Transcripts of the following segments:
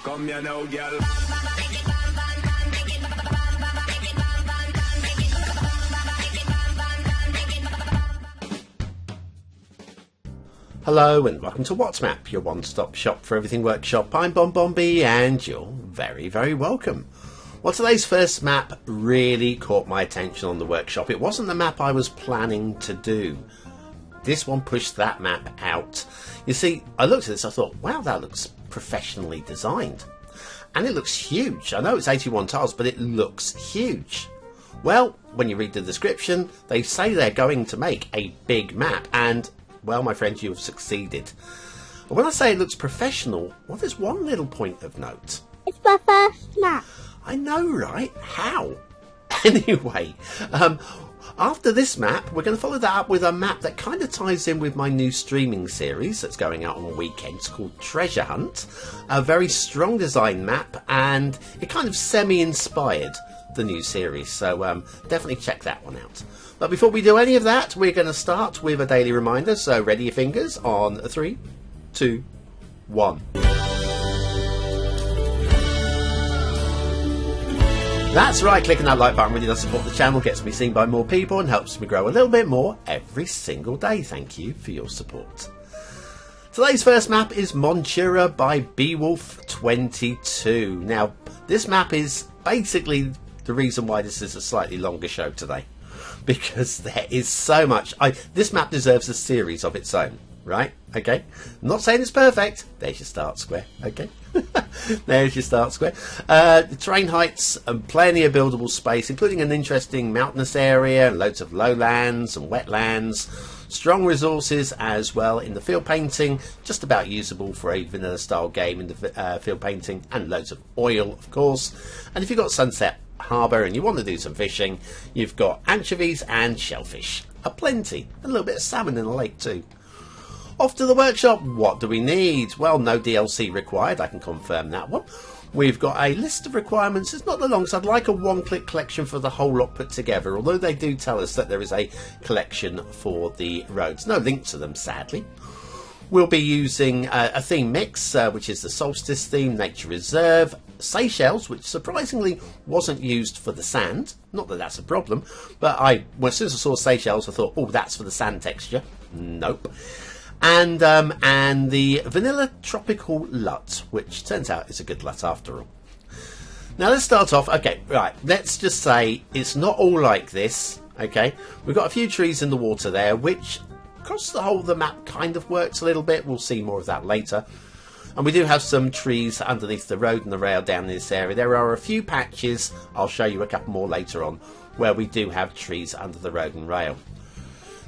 Come here now, girl. Hello and welcome to WhatsMap, your one-stop shop for everything workshop. I'm BonBonB and you're very, very welcome. Well, today's first map really caught my attention on the workshop. It wasn't the map I was planning to do. This one pushed that map out. You see, I looked at this, I thought, wow, that looks professionally designed. And it looks huge. I know it's 81 tiles, but it looks huge. Well, when you read the description, they say they're going to make a big map, and well, my friends, you have succeeded. But when I say it looks professional, well, there's one little point of note. It's my first map. I know, right? How? Anyway, after this map, we're going to follow that up with a map that kind of ties in with my new streaming series that's going out on weekends called Treasure Hunt. A very strong design map, and it kind of semi-inspired the new series, so definitely check that one out. But before we do any of that, we're going to start with a daily reminder, so ready your fingers on 3, 2, 1. That's right, clicking that like button really does support the channel, gets me seen by more people and helps me grow a little bit more every single day. Thank you for your support. Today's first map is Montura by Beewolf 22. Now, this map is basically the reason why this is a slightly longer show today, because there is so much. This map deserves a series of its own, right? Okay, I'm not saying it's perfect. There's your start square. Okay, there's your start square. The terrain heights and plenty of buildable space, including an interesting mountainous area and loads of lowlands and wetlands. Strong resources as well in the field painting, just about usable for a vanilla style game in the field painting, and loads of oil, of course. And if you've got Sunset Harbour and you want to do some fishing, you've got anchovies and shellfish aplenty, and a little bit of salmon in the lake too. Off to the workshop. What do we need? Well, no DLC required, I can confirm that one. We've got a list of requirements. It's not the longest. I'd like a one-click collection for the whole lot put together, although they do tell us that there is a collection for the roads. No link to them, sadly. We'll be using a theme mix, which is the Solstice theme, Nature Reserve, Seychelles, which surprisingly wasn't used for the sand. Not that that's a problem, but as soon as I saw Seychelles, I thought, oh, that's for the sand texture. Nope. And the Vanilla Tropical LUT, which turns out is a good LUT after all. Now let's start off. Okay, right, let's just say it's not all like this. Okay, we've got a few trees in the water there, which across the whole of the map kind of works a little bit. We'll see more of that later. And we do have some trees underneath the road and the rail down in this area. There are a few patches, I'll show you a couple more later on, where we do have trees under the road and rail.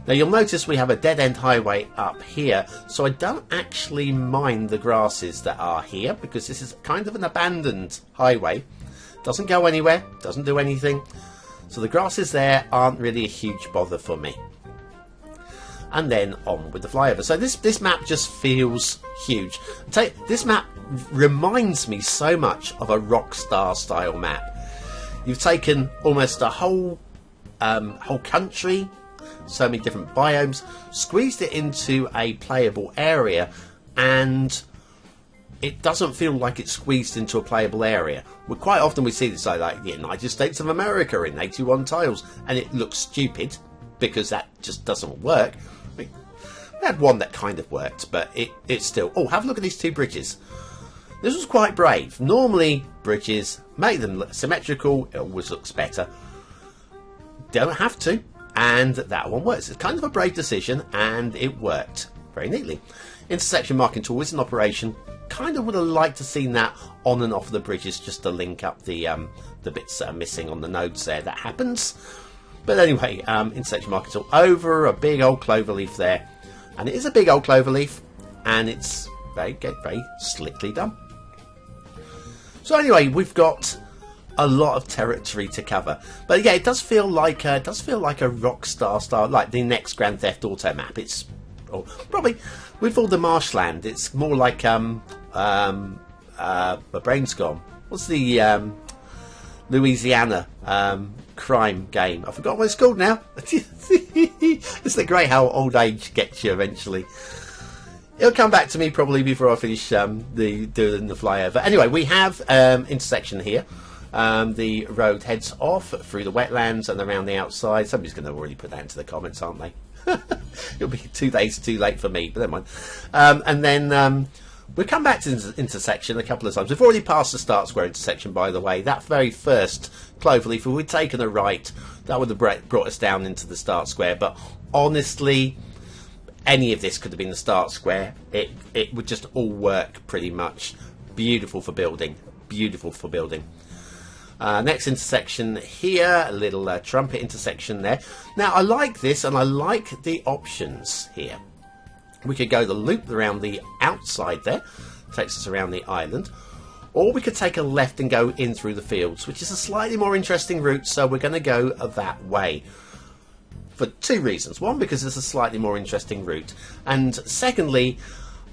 Now you'll notice we have a dead-end highway up here, so I don't actually mind the grasses that are here, because this is kind of an abandoned highway. Doesn't go anywhere, doesn't do anything. So the grasses there aren't really a huge bother for me. And then on with the flyover. So this map just feels huge. This map reminds me so much of a Rockstar style map. You've taken almost a whole country, so many different biomes, squeezed it into a playable area, and it doesn't feel like it's squeezed into a playable area. Quite often we see this like the United States of America in 81 tiles, and it looks stupid because that just doesn't work. We had one that kind of worked, but it's still... Oh, have a look at these two bridges. This was quite brave. Normally, bridges, make them look symmetrical, it always looks better. Don't have to, and that one works. It's kind of a brave decision, and it worked very neatly. Intersection marking tool is in operation. Kind of would have liked to seen that on and off the bridges just to link up the bits that are missing on the nodes there. That happens. But anyway, intersection marking tool over a big old clover leaf there. And it is a big old clover leaf, and it's very slickly done. So anyway, we've got a lot of territory to cover. But yeah, it does feel like a Rockstar style, like the next Grand Theft Auto map. It's probably with all the marshland. It's more like my brain's gone. What's the Louisiana crime game? I forgot what it's called now. Isn't it great how old age gets you eventually? It'll come back to me probably before I finish doing the flyover. Anyway, we have intersection here. The road heads off through the wetlands and around the outside. Somebody's going to already put that into the comments, aren't they? It'll be 2 days too late for me, but never mind. And then we'll come back to the intersection a couple of times. We've already passed the start square intersection, by the way. That very first cloverleaf, if we'd taken a right, that would have brought us down into the start square. But honestly, any of this could have been the start square. It would just all work pretty much. Beautiful for building. Beautiful for building. Next intersection here, a little trumpet intersection there. Now, I like this, and I like the options here. We could go the loop around the outside there, takes us around the island, or we could take a left and go in through the fields, which is a slightly more interesting route, so we're going to go that way. For 2 reasons. One, because it's a slightly more interesting route, and secondly,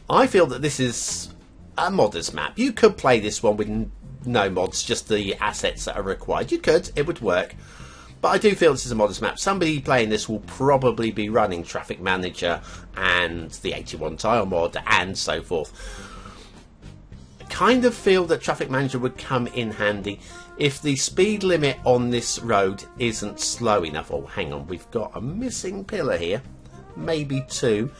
I feel that this is a modder's map. You could play this one with no mods, just the assets that are required. You could, it would work, but I do feel this is a modder's map. Somebody playing this will probably be running Traffic Manager and the 81 tile mod and so forth. I kind of feel that Traffic Manager would come in handy if the speed limit on this road isn't slow enough. Oh, hang on, we've got a missing pillar here, maybe 2.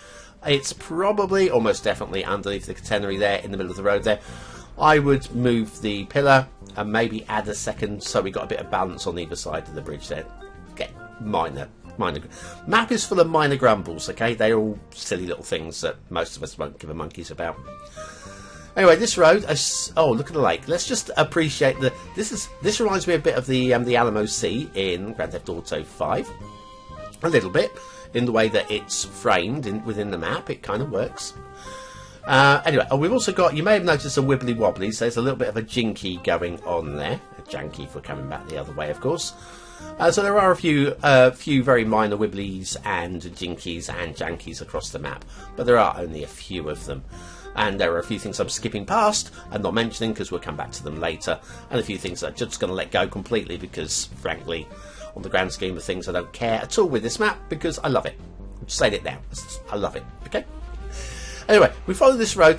It's probably almost definitely underneath the catenary there in the middle of the road there. I would move the pillar and maybe add a second so we got a bit of balance on either side of the bridge there. Okay, minor. Map is full of minor grumbles, okay? They're all silly little things that most of us won't give a monkey's about. Anyway, this road, oh, look at the lake. Let's just appreciate this reminds me a bit of the Alamo Sea in Grand Theft Auto 5. A little bit, in the way that it's framed within the map. It kind of works. Anyway, we've also got, you may have noticed some wibbly wobblies. There's a little bit of a jinky going on there. A janky if we're coming back the other way, of course. So there are a few very minor wibblies and jinkies and jankies across the map, but there are only a few of them. And there are a few things I'm skipping past and not mentioning because we'll come back to them later, and a few things I'm just going to let go completely because, frankly, on the grand scheme of things, I don't care at all with this map because I love it. I'm just saying it now. I love it. Okay. Anyway, we follow this road.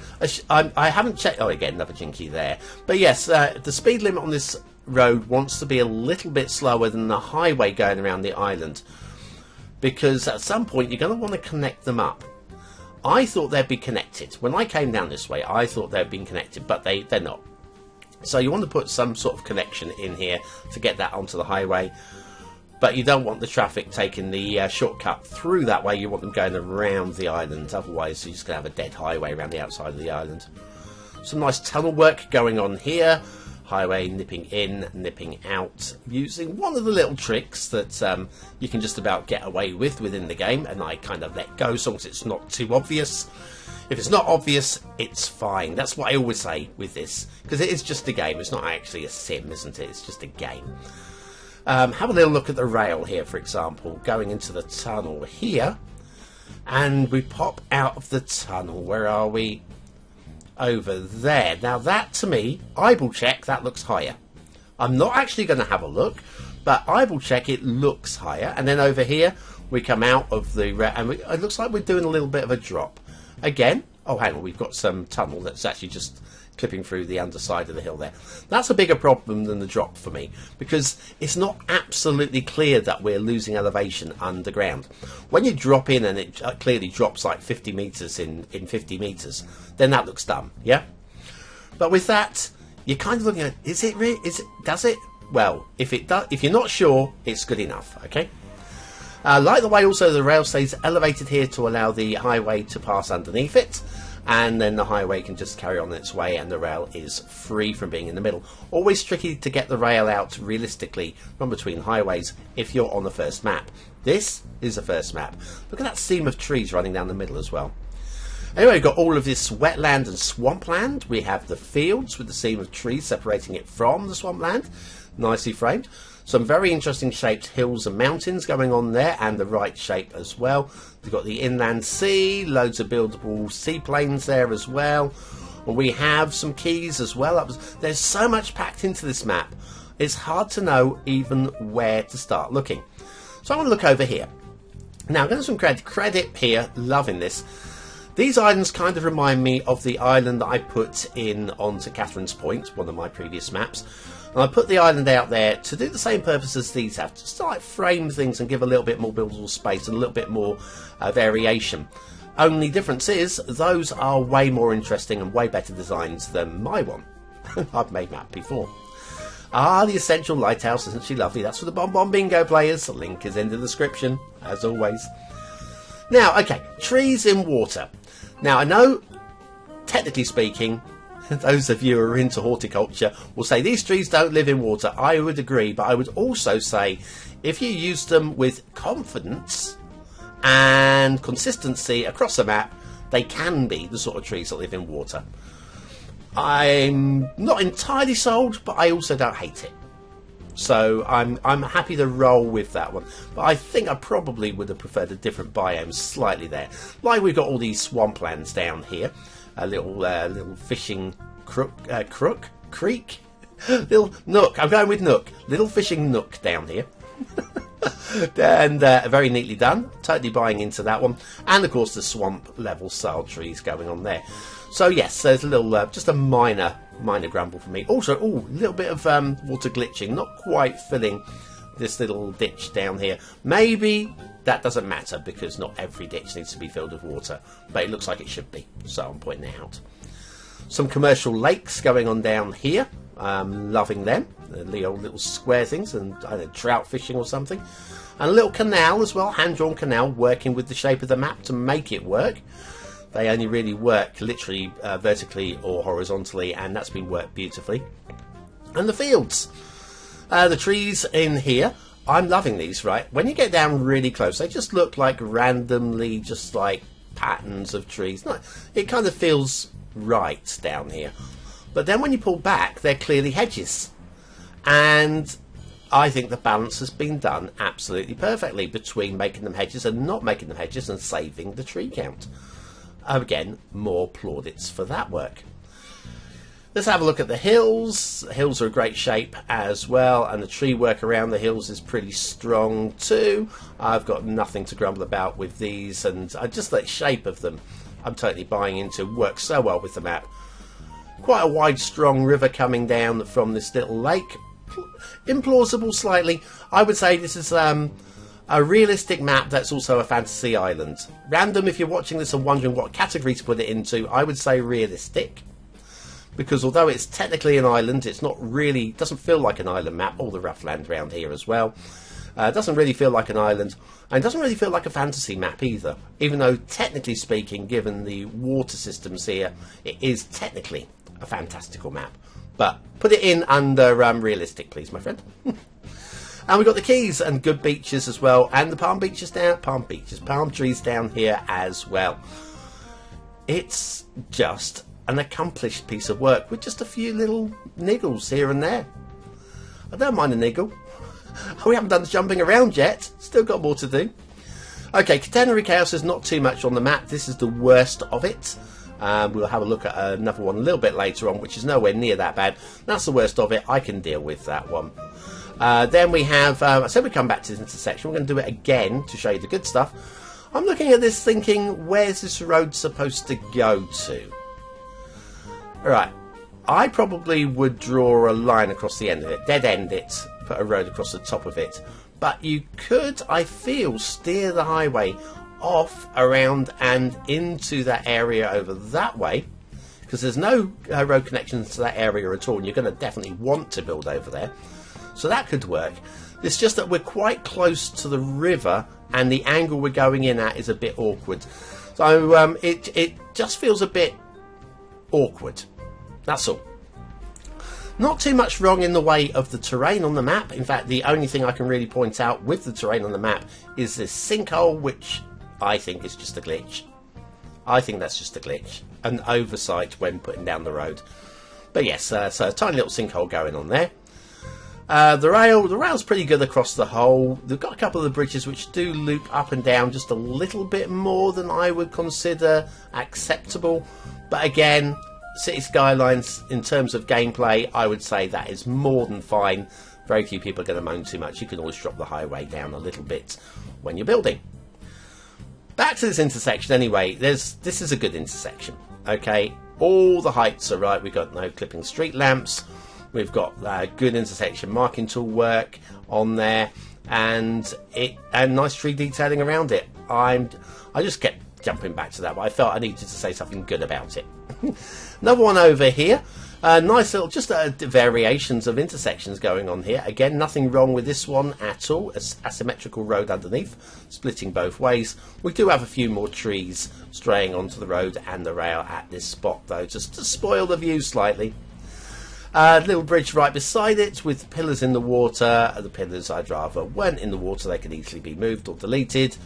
I haven't checked. Oh, again, another jinky there. But yes, the speed limit on this road wants to be a little bit slower than the highway going around the island, because at some point you're going to want to connect them up. I thought they'd be connected. When I came down this way, I thought they'd been connected, but they're not. So you want to put some sort of connection in here to get that onto the highway. But you don't want the traffic taking the shortcut through that way. You want them going around the island. Otherwise, you're just going to have a dead highway around the outside of the island. Some nice tunnel work going on here. Highway nipping in, nipping out. Using one of the little tricks that you can just about get away with within the game. And I kind of let go so long as it's not too obvious. If it's not obvious, it's fine. That's what I always say with this. Because it is just a game. It's not actually a sim, isn't it? It's just a game. Have a little look at the rail here, for example, going into the tunnel here, and we pop out of the tunnel. Where are we? Over there. Now that, to me, eyeball check, that looks higher. I'm not actually going to have a look, but eyeball check, it looks higher. And then over here, we come out of the rail, and it looks like we're doing a little bit of a drop. Again, oh, hang on, we've got some tunnel that's actually just clipping through the underside of the hill there. That's a bigger problem than the drop for me, because it's not absolutely clear that we're losing elevation underground. When you drop in and it clearly drops like 50 meters in 50 meters, then that looks dumb, yeah? But with that, you're kind of looking at, does it? Well, if you're not sure, it's good enough, okay? Like the way also the rail stays elevated here to allow the highway to pass underneath it. And then the highway can just carry on its way and the rail is free from being in the middle. Always tricky to get the rail out realistically from between highways if you're on the first map. This is the first map. Look at that seam of trees running down the middle as well. Anyway, we've got all of this wetland and swampland. We have the fields with the seam of trees separating it from the swampland. Nicely framed. Some very interesting shaped hills and mountains going on there, and the right shape as well. We've got the inland sea, loads of buildable seaplanes there as well. And we have some keys as well. There's so much packed into this map. It's hard to know even where to start looking. So I want to look over here. Now, I'm going to some credit here, loving this. These islands kind of remind me of the island that I put in onto Catherine's Point, one of my previous maps. And I put the island out there to do the same purpose as these have, just to like frame things and give a little bit more buildable space and a little bit more variation. Only difference is those are way more interesting and way better designs than my one. I've made map before. The Essential Lighthouse, isn't she lovely? That's for the BonBonBingo players. The link is in the description, as always. Now, okay, trees in water. Now, I know, technically speaking, those of you who are into horticulture will say these trees don't live in water. I would agree, but I would also say if you use them with confidence and consistency across a map, they can be the sort of trees that live in water. I'm not entirely sold, but I also don't hate it. So I'm happy to roll with that one. But I think I probably would have preferred a different biome slightly there. Like we've got all these swamplands down here. A little fishing creek? Little nook. I'm going with nook. Little fishing nook down here. And very neatly done. Totally buying into that one. And of course the swamp level style trees going on there. So yes, there's a little, just a minor grumble for me. Also, a little bit of water glitching, not quite filling this little ditch down here. Maybe that doesn't matter because not every ditch needs to be filled with water, but it looks like it should be, so I'm pointing it out. Some commercial lakes going on down here. Loving them, the old little square things, and either trout fishing or something. And a little canal as well, hand-drawn canal, working with the shape of the map to make it work. They only really work literally vertically or horizontally, and that's been worked beautifully. And the fields. The trees in here, I'm loving these, right? When you get down really close, they just look like randomly just like patterns of trees. No, it kind of feels right down here. But then when you pull back, they're clearly hedges. And I think the balance has been done absolutely perfectly between making them hedges and not making them hedges and saving the tree count. Again, more plaudits for that work. Let's have a look at the hills. The hills are a great shape as well, and the tree work around the hills is pretty strong too. I've got nothing to grumble about with these, and I just the shape of them I'm totally buying into. Works so well with the map. Quite a wide, strong river coming down from this little lake. Implausible slightly. I would say this is a realistic map that's also a fantasy island. Random, if you're watching this and wondering what category to put it into, I would say realistic. Because although it's technically an island, it's not really, doesn't feel like an island map. All the rough land around here as well. It doesn't really feel like an island. And it doesn't really feel like a fantasy map either. Even though, technically speaking, given the water systems here, it is technically a fantastical map. But put it in under realistic, please, my friend. And we've got the quays and good beaches as well, and the palm trees down here as well. It's just an accomplished piece of work with just a few little niggles here and there. I don't mind a niggle. We haven't done the jumping around yet. Still got more to do. Okay, Catenary Chaos is not too much on the map. This is the worst of it. We'll have a look at another one a little bit later on, which is nowhere near that bad. That's the worst of it. I can deal with that one. Then we have, I said we come back to this intersection. We're going to do it again to show you the good stuff. I'm looking at this thinking, where's this road supposed to go to? Alright, I probably would draw a line across the end of it, dead end it, put a road across the top of it. But you could, I feel, steer the highway off, around and into that area over that way, because there's no road connections to that area at all, and you're going to definitely want to build over there. So that could work. It's just that we're quite close to the river, and the angle we're going in at is a bit awkward. So it just feels a bit awkward. That's all. Not too much wrong in the way of the terrain on the map. In fact, the only thing I can really point out with the terrain on the map is this sinkhole, which I think is just a glitch. I think that's just a glitch. An oversight when putting down the road. But yes, so a tiny little sinkhole going on there. The rail's pretty good across the whole. They've got a couple of the bridges which do loop up and down just a little bit more than I would consider acceptable. But again, Cities Skylines, in terms of gameplay, I would say that is more than fine. Very few people are going to moan too much. You can always drop the highway down a little bit when you're building. Back to this intersection anyway. This is a good intersection. Okay, all the heights are right. We've got no clipping street lamps. We've got good intersection marking tool work on there, and nice tree detailing around it. I just kept jumping back to that, but I felt I needed to say something good about it. Another one over here. Nice little, just variations of intersections going on here. Again, nothing wrong with this one at all. It's asymmetrical road underneath, splitting both ways. We do have a few more trees straying onto the road and the rail at this spot, though, just to spoil the view slightly. Little bridge right beside it with pillars in the water. The pillars I'd rather weren't in the water. They could easily be moved or deleted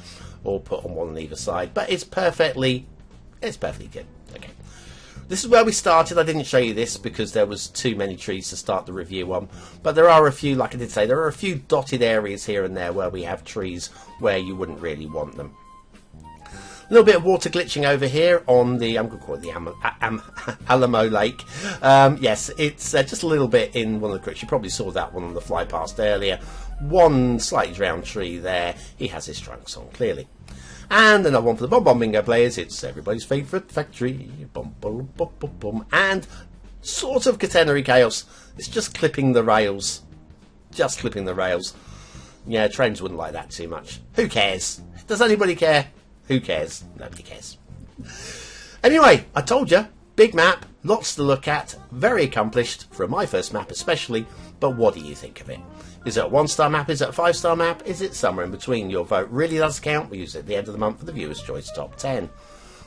or put on one on either side. But it's perfectly good. Okay. This is where we started. I didn't show you this because there was too many trees to start the review on. But there are a few, like I did say, there are a few dotted areas here and there where we have trees where you wouldn't really want them. A little bit of water glitching over here on the, I'm going to call it the Alamo Lake. Yes, it's just a little bit in one of the creeks. You probably saw that one on the fly past earlier. One slightly drowned tree there. He has his trunks on, clearly. And another one for the BonBonBingo players. It's everybody's favourite factory. Bum, bum, bum, bum, bum. And sort of catenary chaos. It's just clipping the rails. Just clipping the rails. Yeah, trains wouldn't like that too much. Who cares? Does anybody care? Who cares? Nobody cares. Anyway, I told you, big map, lots to look at, very accomplished, for my first map especially, but what do you think of it? Is it a 1-star map? Is it a 5-star map? Is it somewhere in between? Your vote really does count. We use it at the end of the month for the Viewer's Choice Top 10.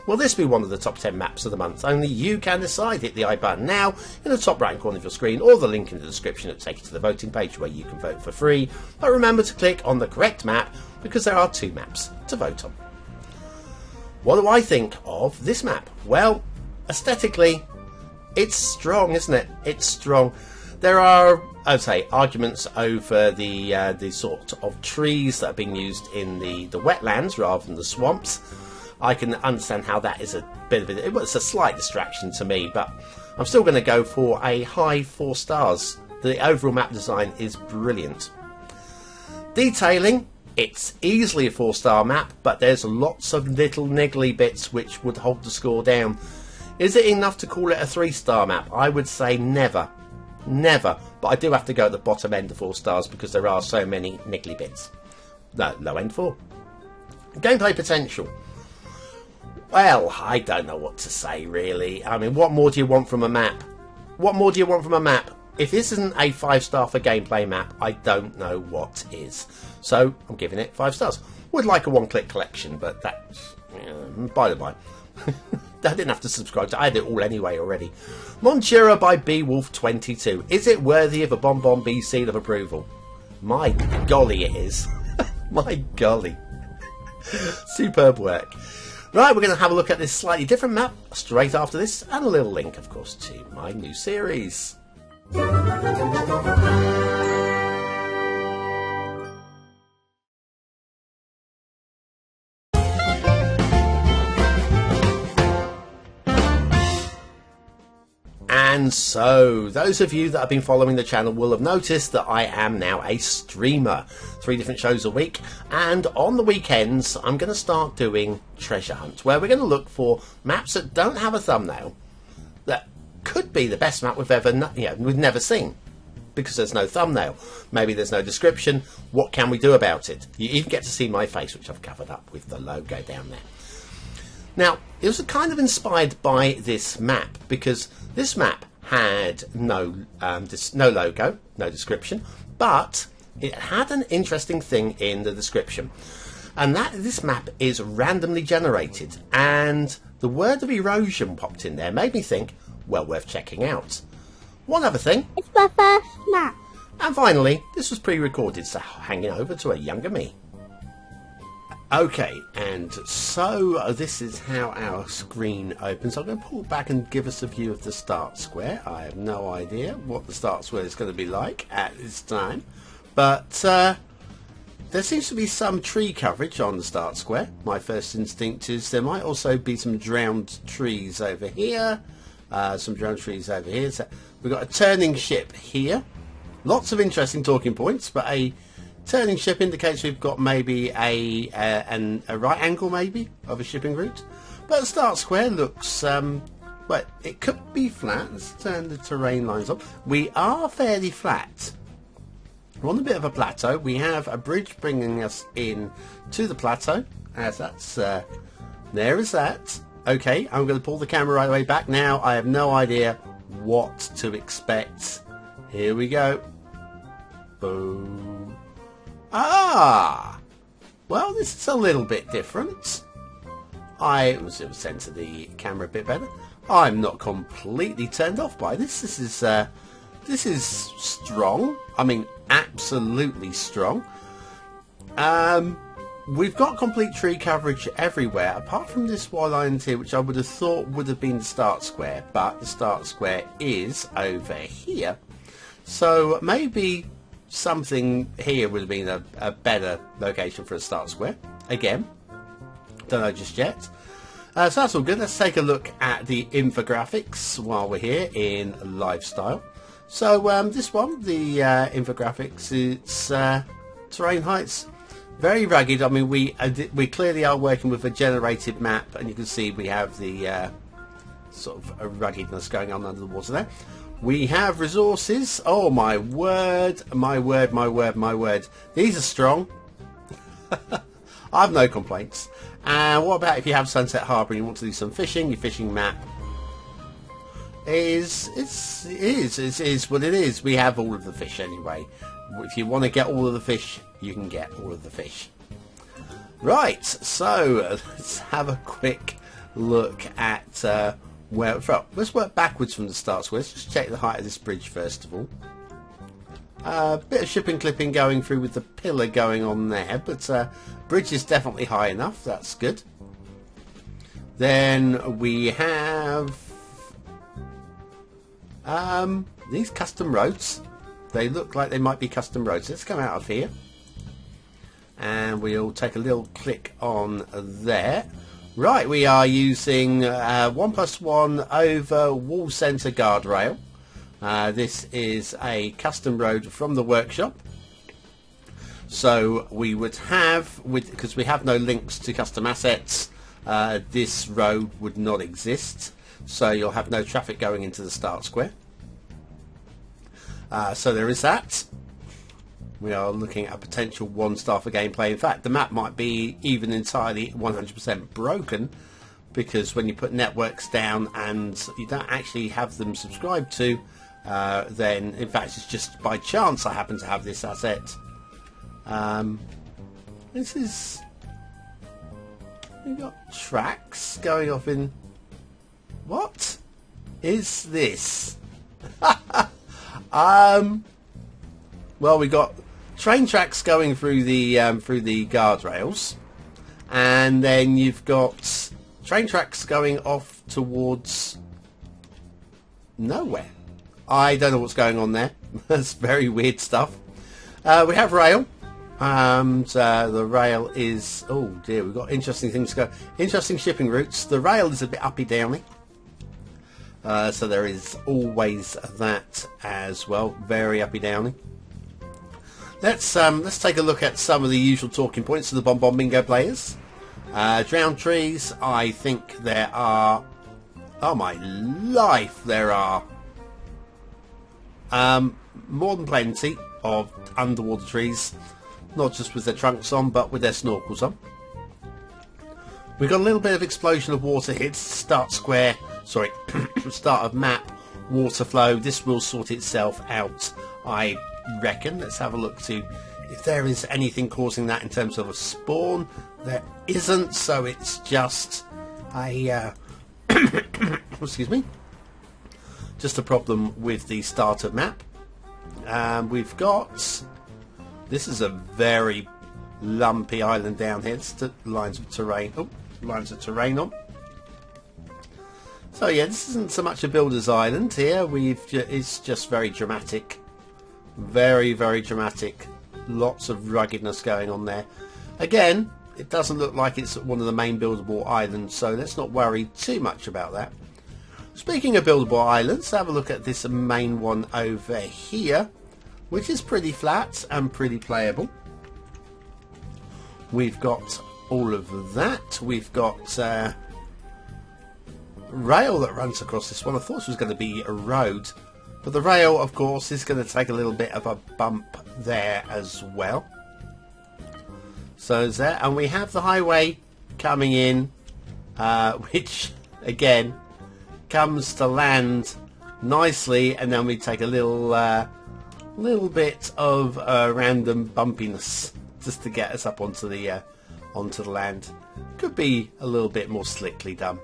Will this be one of the top 10 maps of the month? Only you can decide. Hit the I button now in the top right hand corner of your screen, or the link in the description that will take you to the voting page where you can vote for free. But remember to click on the correct map because there are 2 maps to vote on. What do I think of this map? Well, aesthetically, it's strong, isn't it? It's strong. There are, I'd say, arguments over the sort of trees that are being used in the wetlands rather than the swamps. I can understand how that is a bit of it's a slight distraction to me, but I'm still going to go for a high 4 stars. The overall map design is brilliant. Detailing. It's easily a 4-star map, but there's lots of little niggly bits which would hold the score down. Is it enough to call it a 3-star map? I would say never. Never. But I do have to go at the bottom end of 4 stars because there are so many niggly bits. No, low end 4. Gameplay potential. Well, I don't know what to say really. I mean, what more do you want from a map? What more do you want from a map? If this isn't a 5-star for gameplay map, I don't know what is. So, I'm giving it 5 stars. Would like a one-click collection, but that's by the by. I didn't have to subscribe to it. I had it all anyway already. Montura by Beewolf 22. Is it worthy of a BonBonB seal of approval? My golly, it is. My golly. Superb work. Right, we're going to have a look at this slightly different map straight after this, and a little link, of course, to my new series. And so, those of you that have been following the channel will have noticed that I am now a streamer. 3 different shows a week, and on the weekends I'm going to start doing treasure hunts, where we're going to look for maps that don't have a thumbnail, that could be the best map we've never seen, because there's no thumbnail. Maybe there's no description. What can we do about it? You even get to see my face, which I've covered up with the logo down there. Now, it was kind of inspired by this map, because this map had no logo, no description, but it had an interesting thing in the description. And that this map is randomly generated, and the word of erosion popped in there, made me think, well, worth checking out. One other thing. It's my first map. And finally, this was pre-recorded, so hanging over to a younger me. Okay, and so this is how our screen opens. I'm going to pull back and give us a view of the start square. I have no idea what the start square is going to be like at this time, but there seems to be some tree coverage on the start square. My first instinct is there might also be some drowned trees over here. So we've got a turning ship here. Lots of interesting talking points, but a Turning ship indicates we've got maybe a right angle maybe of a shipping route. But the start square looks, well, it could be flat. Let's turn the terrain lines on. We are fairly flat. We're on a bit of a plateau. We have a bridge bringing us in to the plateau. As that's, there is that. Okay, I'm going to pull the camera right away back now. I have no idea what to expect. Here we go. Boom. Ah! Well, this is a little bit different. I was able to center the camera a bit better. I'm not completely turned off by this. This is strong. I mean, absolutely strong. We've got complete tree coverage everywhere, apart from this wall island here, which I would have thought would have been the start square, but the start square is over here. So maybe something here would have been a better location for a start square. Again, don't know just yet. So that's all good. Let's take a look at the infographics while we're here in lifestyle. So this one, the infographics, it's terrain heights. Very rugged. I mean, we clearly are working with a generated map, and you can see we have the sort of a ruggedness going on under the water there. We have resources. Oh my word, my word, my word, my word. These are strong. I have no complaints. And what about if you have Sunset Harbour and you want to do some fishing? Your fishing map is what it is. We have all of the fish anyway. If you want to get all of the fish, you can get all of the fish. Right, so let's have a quick look at where we're from. Let's work backwards from the start. So let's just check the height of this bridge first of all. A bit of shipping clipping going through with the pillar going on there, but bridge is definitely high enough. That's good. Then we have these custom roads. They look like they might be custom roads. Let's come out of here. And we'll take a little click on there. Right, we are using 1+1 over wall centre guardrail. This is a custom road from the workshop. So we would have, because we have no links to custom assets, this road would not exist. So you'll have no traffic going into the start square. So there is that. We are looking at a potential 1-star for gameplay. In fact, the map might be even entirely 100% broken, because when you put networks down and you don't actually have them subscribed to, then in fact it's just by chance I happen to have this asset. This is... We've got tracks going off in... What is this? Well, we got train tracks going through the guardrails, and then you've got train tracks going off towards nowhere. I don't know what's going on there. That's very weird stuff. We have rail, and the rail is, oh dear, we've got interesting things to go. Interesting shipping routes. The rail is a bit uppy downy. So there is always that as well. Very uppy downy. Let's take a look at some of the usual talking points of the BonBonBingo players. Drowned trees. I think there are... Oh my life, there are more than plenty of underwater trees. Not just with their trunks on, but with their snorkels on. We've got a little bit of explosion of water here. Start square, sorry, start of map, water flow. This will sort itself out, I reckon. Let's have a look to if there is anything causing that in terms of a spawn. There isn't, so it's just a excuse me, just a problem with the starter map. We've got, this is a very lumpy island down here. It's lines of terrain. Oh, lines of terrain on. So yeah, this isn't so much a builder's island here. It's just very dramatic. Very, very dramatic. Lots of ruggedness going on there. Again, it doesn't look like it's one of the main buildable islands, so let's not worry too much about that. Speaking of buildable islands, have a look at this main one over here, which is pretty flat and pretty playable. we've got all of that. We've got rail that runs across this one. I thought it was going to be a road, but the rail, of course, is going to take a little bit of a bump there as well. So is there, and we have the highway coming in, which again comes to land nicely, and then we take a little bit of random bumpiness just to get us up onto the land. Could be a little bit more slickly done.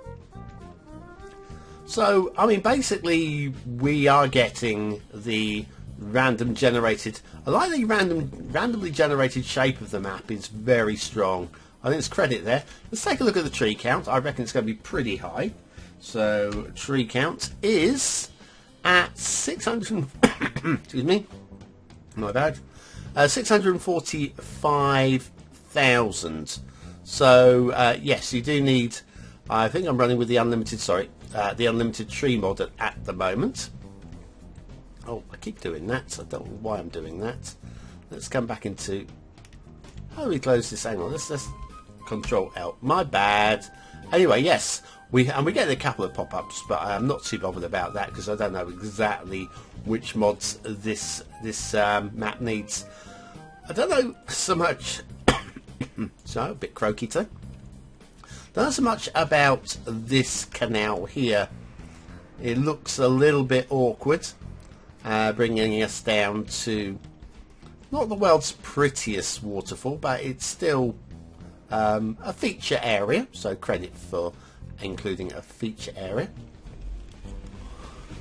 So, I mean, basically, we are getting the random generated. I like the randomly generated shape of the map is very strong. I think it's credit there. Let's take a look at the tree count. I reckon it's going to be pretty high. So, tree count is at 600. Excuse me, my bad. 645,000. So, yes, you do need. I think I'm running with the unlimited. Sorry. The unlimited tree mod at the moment. Oh, I keep doing that. I don't know why I'm doing that. Let's come back into. How do we close this? Hang on. Let's Control L. My bad. Anyway, yes, we get a couple of pop-ups, but I'm not too bothered about that because I don't know exactly which mods this map needs. I don't know so much. So a bit croaky too. Don't know so much about this canal here. It looks a little bit awkward, bringing us down to not the world's prettiest waterfall, but it's still a feature area, so credit for including a feature area.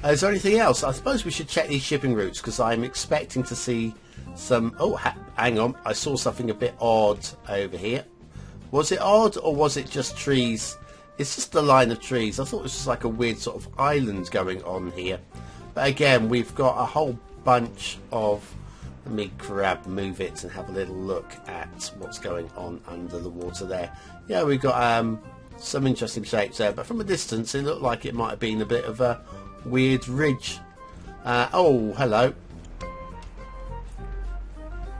Is there anything else? I suppose we should check these shipping routes because I'm expecting to see some. Oh, hang on, I saw something a bit odd over here. Was it odd or was it just trees? It's just a line of trees. I thought it was just like a weird sort of island going on here. But again, we've got a whole bunch of. Let me move it and have a little look at what's going on under the water there. Yeah, we've got some interesting shapes there, but from a distance it looked like it might have been a bit of a weird ridge. Oh, hello.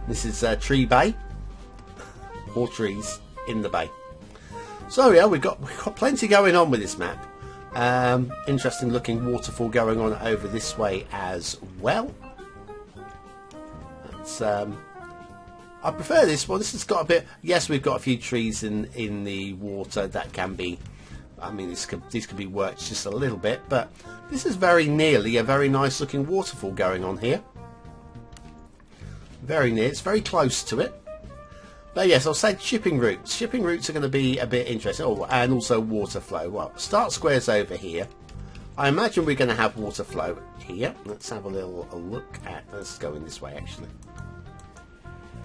This is Tree Bay. More trees in the bay. So yeah, we've got plenty going on with this map. Interesting looking waterfall going on over this way as well. That's I prefer this one. This has got a bit. Yes, we've got a few trees in the water that can be. I mean, these could be worked just a little bit, but this is very nearly a very nice looking waterfall going on here. Very near. It's very close to it. But yes, I'll say shipping routes. Shipping routes are going to be a bit interesting. Oh, and also water flow. Well, start squares over here. I imagine we're going to have water flow here. Let's have a look at. Let's go in this way actually.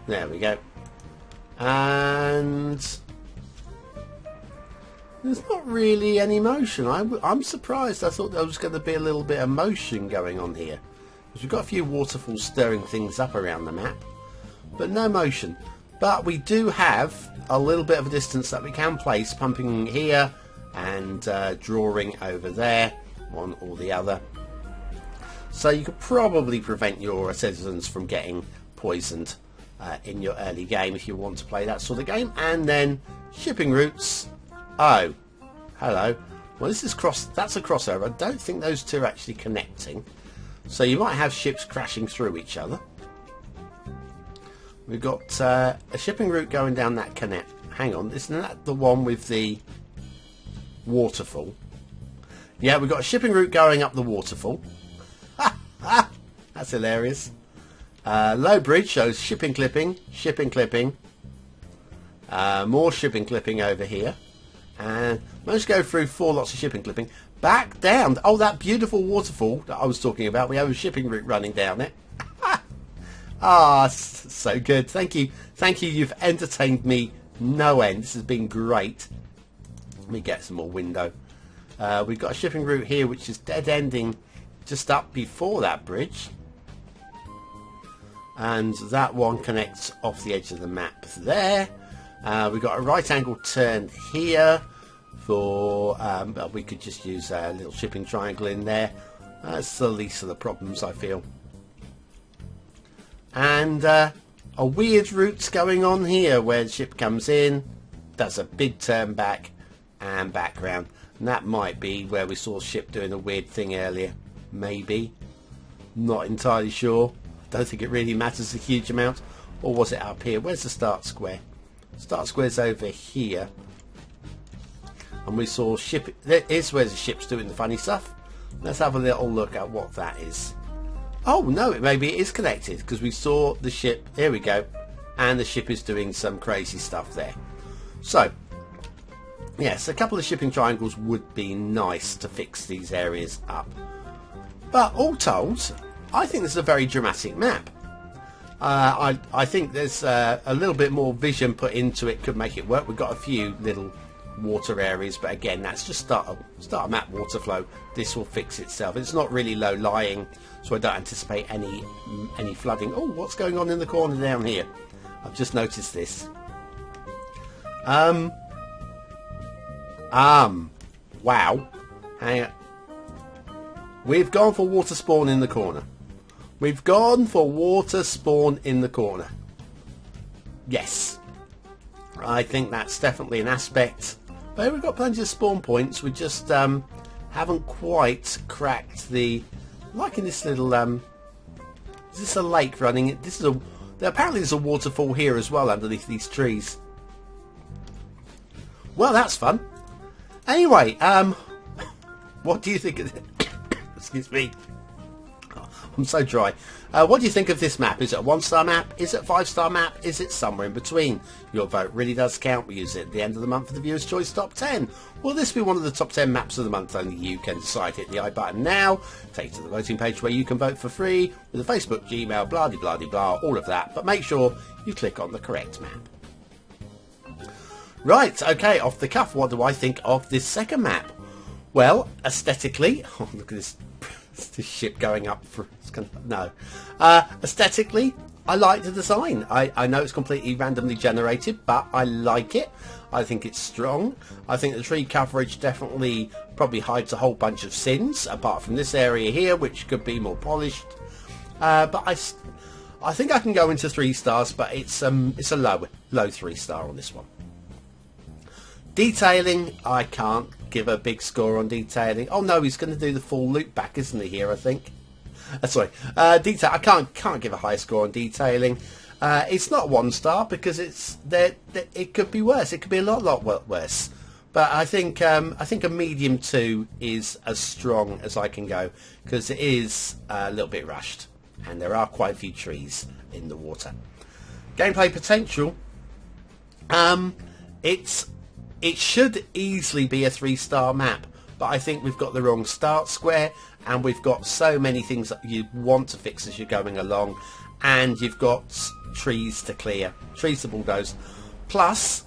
There we go. And there's not really any motion. I'm surprised. I thought there was going to be a little bit of motion going on here. Because we've got a few waterfalls stirring things up around the map, but no motion. But we do have a little bit of a distance that we can place, pumping here and drawing over there, one or the other. So you could probably prevent your citizens from getting poisoned in your early game if you want to play that sort of game. And then shipping routes. Oh, hello. Well, this is that's a crossover. I don't think those two are actually connecting. So you might have ships crashing through each other. We've got a shipping route going down that canal. Hang on, isn't that the one with the waterfall? Yeah, we've got a shipping route going up the waterfall. That's hilarious. Low bridge shows shipping clipping, more shipping clipping over here. And managed to go through 4 lots of shipping clipping. Back down. Oh, that beautiful waterfall that I was talking about. We have a shipping route running down it. Ah, so good. Thank you. Thank you. You've entertained me no end. This has been great. Let me get some more window. We've got a shipping route here which is dead ending just up before that bridge. And that one connects off the edge of the map there. We've got a right angle turn here for we could just use a little shipping triangle in there. That's the least of the problems, I feel. And a weird route going on here where the ship comes in, does a big turn back and back round. And that might be where we saw the ship doing a weird thing earlier. Maybe. Not entirely sure. Don't think it really matters a huge amount. Or was it up here? Where's the start square? Start square's over here. And we saw ship. Here's where the ship's doing the funny stuff. Let's have a little look at what that is. Oh no, maybe it is connected because we saw the ship. Here we go. And the ship is doing some crazy stuff there. So, yes, a couple of shipping triangles would be nice to fix these areas up. But all told, I think this is a very dramatic map. I think there's a little bit more vision put into it could make it work. We've got a few little water areas, but again, that's just start a map water flow. This will fix itself. It's not really low lying, so I don't anticipate any flooding. Oh, what's going on in the corner down here? I've just noticed this. Wow. Hang on. We've gone for water spawn in the corner. We've gone for water spawn in the corner. Yes. I think that's definitely an aspect. But we've got plenty of spawn points. We just haven't quite cracked the... Liking this little... is this a lake running? This is a... Apparently there's a waterfall here as well underneath these trees. Well, that's fun. Anyway, what do you think of it? Excuse me. Oh, I'm so dry. What do you think of this map? Is it a 1-star map? Is it a 5-star map? Is it somewhere in between? Your vote really does count. We use it at the end of the month for the Viewer's Choice Top 10. Will this be one of the top 10 maps of the month? Only you can decide. Hit the I button now. Take you to the voting page where you can vote for free with a Facebook, Gmail, blah de blah de blah, all of that. But make sure you click on the correct map. Right, okay, off the cuff, what do I think of this second map? Well, aesthetically, oh, look at this ship going up for, no. Aesthetically, I like the design. I know it's completely randomly generated, but I like it. I think it's strong. I think the tree coverage definitely probably hides a whole bunch of sins, apart from this area here, which could be more polished. But I think I can go into 3 stars, but it's a low 3-star on this one. Detailing, I can't give a big score on detailing. Oh no, he's going to do the full loop back, isn't he, here, I think? Sorry. Detail, I can't give a high score on detailing. It's not 1 star because it could be worse. It could be a lot worse. But I think a medium 2 is as strong as I can go because it is a little bit rushed and there are quite a few trees in the water. Gameplay potential. It should easily be a 3-star map, but I think we've got the wrong start square and we've got so many things that you want to fix as you're going along, and you've got trees to clear, trees to bulldoze. Plus,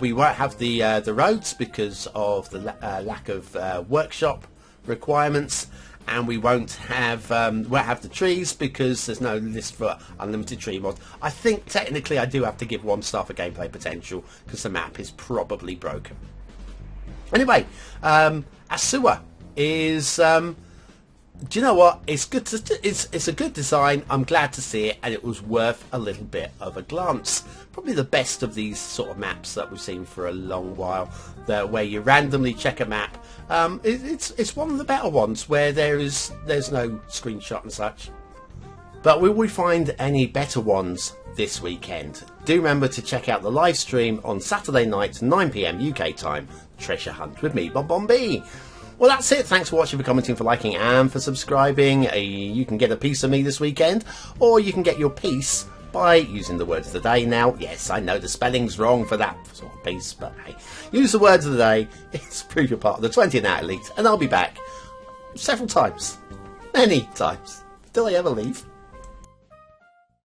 we won't have the roads because of the lack of workshop requirements, and we won't have the trees because there's no list for unlimited tree mods. I think technically I do have to give 1 star for gameplay potential because the map is probably broken. Anyway, Asua is do you know what? It's good. It's a good design. I'm glad to see it, and it was worth a little bit of a glance. Probably the best of these sort of maps that we've seen for a long while. Where you randomly check a map. It's one of the better ones where there's no screenshot and such. But will we find any better ones this weekend? Do remember to check out the live stream on Saturday night, 9 PM UK time. Treasure Hunt with me, BonBonB. Well, that's it. Thanks for watching, for commenting, for liking, and for subscribing. You can get a piece of me this weekend, or you can get your piece by using the words of the day. Now, yes, I know the spelling's wrong for that sort of piece, but hey, use the words of the day. It's prove you're part of the 20 and out elite, and I'll be back several times, many times. Till I ever leave.